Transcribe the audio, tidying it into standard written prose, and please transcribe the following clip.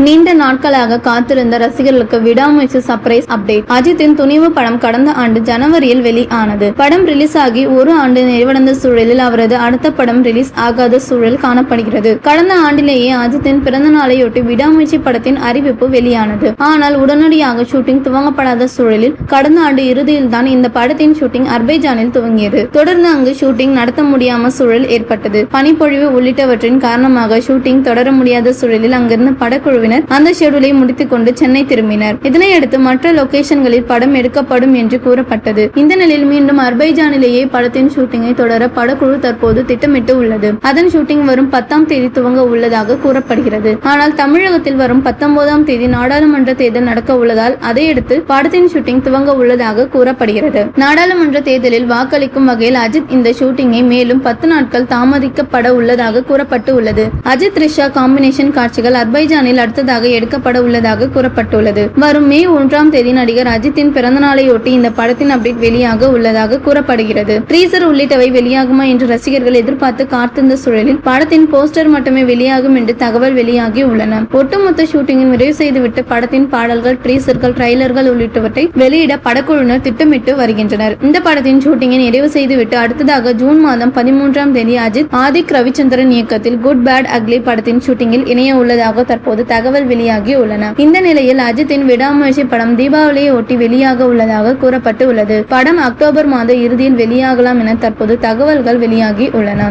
நீண்ட நாட்களாக காத்திருந்த ரசிகர்களுக்கு விடாமுயற்சி சர்ப்ரைஸ் அப்டேட். அஜித்தின் துணிவு படம் கடந்த ஆண்டு ஜனவரியில் வெளியானது. படம் ரிலீஸ் ஆகி ஒரு ஆண்டு நிறைவடைந்த சூழலில் அவரது அடுத்த படம் ரிலீஸ் ஆகாத சூழல் காணப்படுகிறது. கடந்த ஆண்டிலேயே அஜித்தின் பிறந்த நாளையொட்டி விடாமுயற்சி படத்தின் அறிவிப்பு வெளியானது. ஆனால் உடனடியாக ஷூட்டிங் துவங்கப்படாத சூழலில் கடந்த ஆண்டு இறுதியில் தான் இந்த படத்தின் ஷூட்டிங் அர்பைஜானில் துவங்கியது. தொடர்ந்து அங்கு ஷூட்டிங் நடத்த முடியாமல் சூழல் ஏற்பட்டது. பனிப்பொழிவு உள்ளிட்டவற்றின் காரணமாக ஷூட்டிங் தொடர முடியாத சூழலில் அங்கிருந்த படக்குழுவினர் அந்த ஷெட்யூலை முடித்துக் கொண்டு சென்னை திரும்பினர். இதனையடுத்து மற்ற லொகேஷன்களில் படம் எடுக்கப்படும் என்று கூறப்பட்டது. இந்த நிலையில் மீண்டும் அர்பைஜானிலேயே படத்தின் ஷூட்டிங்கை தொடர படக்குழு தற்போது திட்டமிட்டு உள்ளது. அதன் ஷூட்டிங் வரும் 10ஆம் தேதி துவங்க உள்ளதாக கூறப்படுகிறது. ஆனால் தமிழகத்தில் வரும் 19ஆம் தேதி நாடாளுமன்ற தேர்தல் நடக்க உள்ளதால் அதையடுத்து படத்தின் ஷூட்டிங் துவங்க உள்ளதாக கூறப்படுகிறது. நாடாளுமன்ற தேர்தலில் வாக்களிக்கும் வகையில் அஜித் இந்த ஷூட்டிங்கை மேலும் 10 நாட்கள் தாமதிக்கப்பட உள்ளதாக கூறப்பட்டு உள்ளது. அஜித் த்ரிஷா காம்பினேஷன் காட்சிகள் அர்பைஜானில் அடுத்ததாக எடுக்கப்பட உள்ளதாக கூறப்பட்டுள்ளது. வரும் மே 1ஆம் தேதி நடிகர் அஜித்தின் பிறந்த நாளையொட்டி இந்த படத்தின் அப்டேட் வெளியாக உள்ளதாக கூறப்படுகிறது. ட்ரீசர் உள்ளிட்டவை வெளியாகுமா என்று ரசிகர்கள் எதிர்பார்த்து காத்திருந்த சூழலில் படத்தின் போஸ்டர் மட்டுமே வெளியாகும் என்று தகவல் வெளியாகி உள்ளன. ஒட்டுமொத்த ஷூட்டிங்கை நிறைவு செய்துவிட்டு படத்தின் பாடல்கள், ட்ரீசர்கள், ட்ரைலர்கள் உள்ளிட்டவற்றை வெளியிட படக்குழுவினர் திட்டமிட்டு வருகின்றனர். இந்த படத்தின் ஷூட்டிங்கை நிறைவு செய்துவிட்டு அடுத்ததாக ஜூன் மாதம் 13ஆம் தேதி அஜித் ஆதிக் ரவிச்சந்திரன் இயக்கத்தில் குட் பேட் அக்லி படத்தின் ஷூட்டிங்கில் இணைய உள்ளதாக தற்போது தகவல் வெளியாகி உள்ளன. இந்த நிலையில் அஜித்தின் விடாமுயற்சி படம் தீபாவளியை ஒட்டி வெளியாக உள்ளதாக கூறப்பட்டு உள்ளது. படம் அக்டோபர் மாத இறுதியில் வெளியாகலாம் என தற்போது தகவல்கள் வெளியாகி உள்ளன.